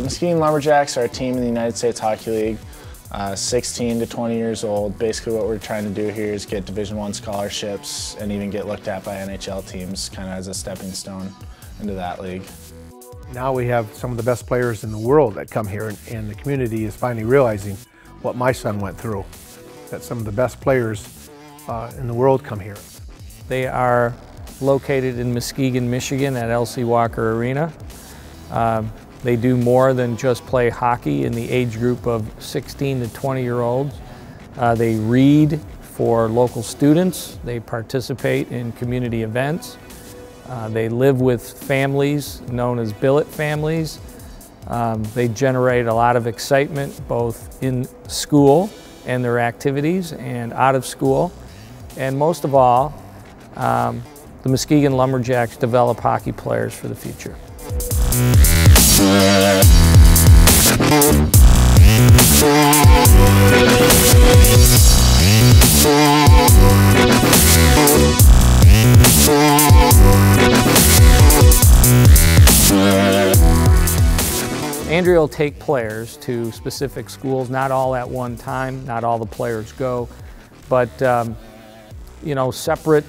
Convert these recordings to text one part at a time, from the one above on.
The Muskegon Lumberjacks are a team in the United States Hockey League, 16 to 20 years old. Basically what we're trying to do here is get Division I scholarships and even get looked at by NHL teams, kind of as a stepping stone into that league. Now we have some of the best players in the world that come here, and the community is finally realizing what my son went through, that some of the best players in the world come here. They are located in Muskegon, Michigan at L.C. Walker Arena. They do more than just play hockey in the age group of 16 to 20-year-olds. They read for local students. They participate in community events. They live with families known as billet families. They generate a lot of excitement both in school and their activities and out of school. And most of all, the Muskegon Lumberjacks develop hockey players for the future. Andrea will take players to specific schools, not all at one time, not all the players go, but you know, separate,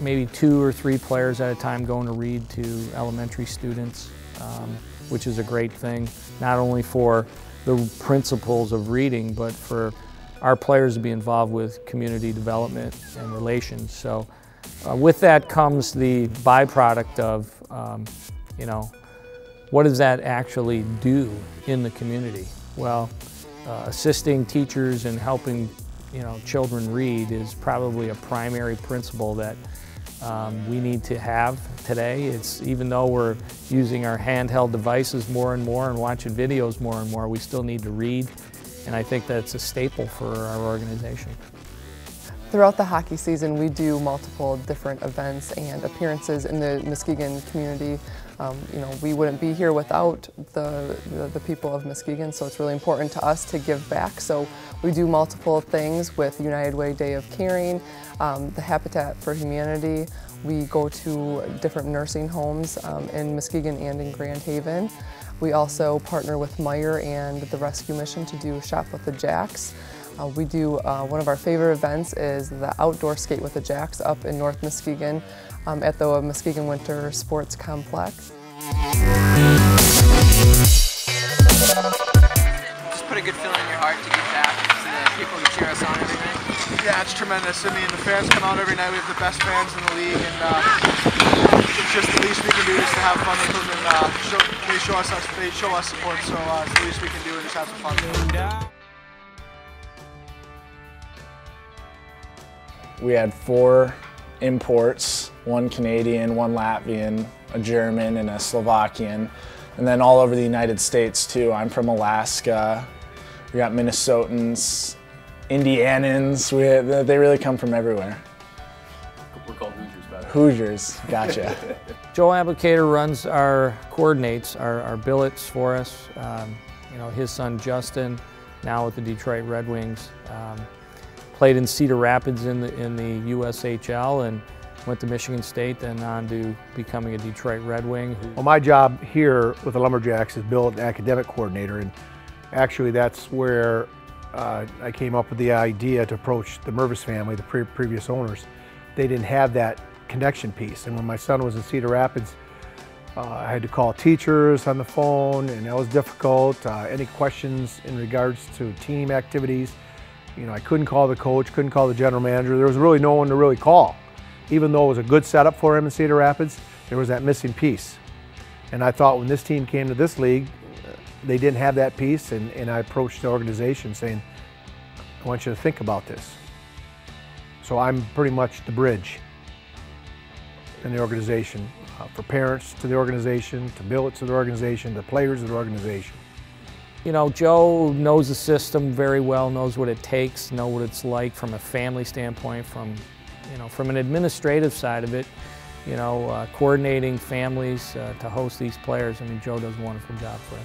maybe 2 or 3 players at a time going to read to elementary students, which is a great thing, not only for the principles of reading, but for our players to be involved with community development and relations. So with that comes the byproduct of, you know, what does that actually do in the community? Well, assisting teachers and helping, you know, children read is probably a primary principle that we need to have today. It's, even though we're using our handheld devices more and more and watching videos more and more, we still need to read, and I think that's a staple for our organization. Throughout the hockey season, we do multiple different events and appearances in the Muskegon community. You know, we wouldn't be here without the people of Muskegon, so it's really important to us to give back. So we do multiple things with United Way Day of Caring, the Habitat for Humanity. We go to different nursing homes in Muskegon and in Grand Haven. We also partner with Meyer and the Rescue Mission to do Shop with the Jacks. We do, one of our favorite events is the outdoor skate with the Jacks up in North Muskegon at the Muskegon Winter Sports Complex. Just put a good feeling in your heart to get back to the people who cheer us on every night. Yeah, it's tremendous. I mean, the fans come out every night. We have the best fans in the league, and it's just the least we can do is to have fun with them, and they show us support, so it's the least we can do and just have some fun. We had 4 imports, 1 Canadian, 1 Latvian, a German, and a Slovakian, and then all over the United States too. I'm from Alaska. We got Minnesotans, Indianans. They really come from everywhere. We're called Hoosiers, by the way. Hoosiers, gotcha. Joe Applicator coordinates our billets for us. You know, his son Justin, now with the Detroit Red Wings, played in Cedar Rapids in the USHL and went to Michigan State, then on to becoming a Detroit Red Wing. Well, my job here with the Lumberjacks is billet and academic coordinator, and actually that's where I came up with the idea to approach the Mervis family, the previous owners. They didn't have that connection piece, and when my son was in Cedar Rapids, I had to call teachers on the phone, and that was difficult. Any questions in regards to team activities, you know, I couldn't call the coach, couldn't call the general manager. There was really no one to really call. Even though it was a good setup for him in Cedar Rapids, there was that missing piece. And I thought when this team came to this league, they didn't have that piece, and I approached the organization saying, I want you to think about this. So I'm pretty much the bridge in the organization, for parents to the organization, to billets to the organization, to players of the organization. You know, Joe knows the system very well, knows what it takes, knows what it's like from a family standpoint, from an administrative side of it, you know, coordinating families to host these players. I mean, Joe does a wonderful job for us.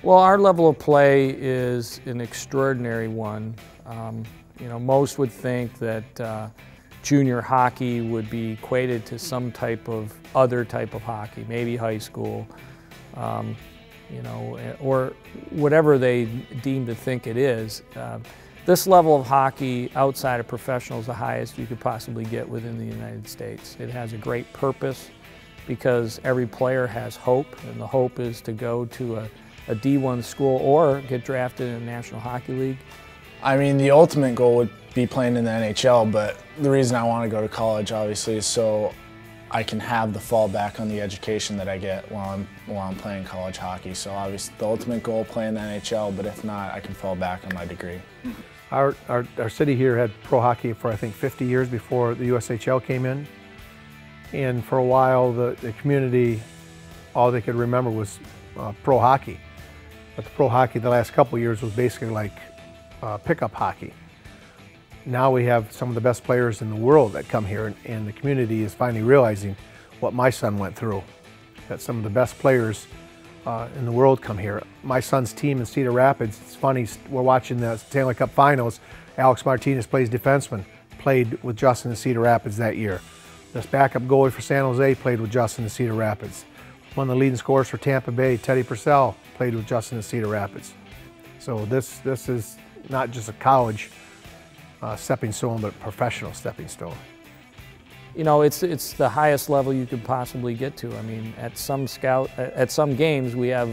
Well, our level of play is an extraordinary one. You know, most would think that junior hockey would be equated to some type of other type of hockey, maybe high school, you know, or whatever they deem to think it is. This level of hockey outside of professional is the highest you could possibly get within the United States. It has a great purpose because every player has hope, and the hope is to go to a D1 school or get drafted in the National Hockey League. I mean, the ultimate goal would be playing in the NHL, but the reason I want to go to college, obviously, is so I can have the fallback on the education that I get while I'm playing college hockey. So obviously, the ultimate goal, playing the NHL, but if not, I can fall back on my degree. Our city here had pro hockey for, I think, 50 years before the USHL came in. And for a while, the community, all they could remember was pro hockey. But the pro hockey the last couple of years was basically like pickup hockey. Now we have some of the best players in the world that come here, and the community is finally realizing what my son went through, that some of the best players in the world come here. My son's team in Cedar Rapids, it's funny, we're watching the Stanley Cup Finals. Alex Martinez plays defenseman, played with Justin in Cedar Rapids that year. This backup goalie for San Jose played with Justin in Cedar Rapids. One of the leading scorers for Tampa Bay, Teddy Purcell, played with Justin in Cedar Rapids. So this is not just a college stepping stone, but a professional stepping stone. You know, it's the highest level you could possibly get to. I mean, at some games we have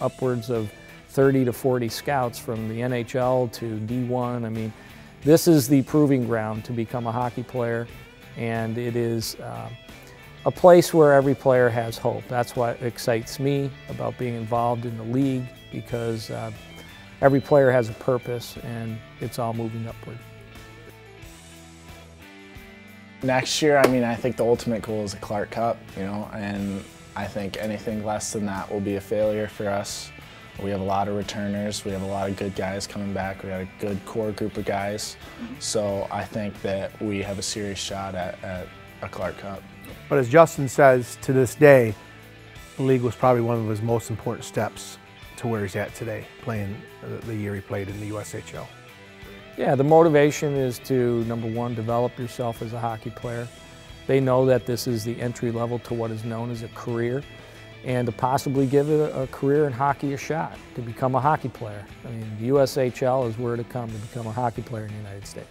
upwards of 30 to 40 scouts from the NHL to D1. I mean, this is the proving ground to become a hockey player, and it is a place where every player has hope. That's what excites me about being involved in the league, because every player has a purpose and it's all moving upward. Next year, I mean, I think the ultimate goal is a Clark Cup, you know, and I think anything less than that will be a failure for us. We have a lot of returners, we have a lot of good guys coming back, we have a good core group of guys, so I think that we have a serious shot at a Clark Cup. But as Justin says, to this day, the league was probably one of his most important steps to where he's at today, playing the year he played in the USHL. Yeah, the motivation is to, number one, develop yourself as a hockey player. They know that this is the entry level to what is known as a career, and to possibly give it a career in hockey a shot, to become a hockey player. I mean, the USHL is where to come to become a hockey player in the United States.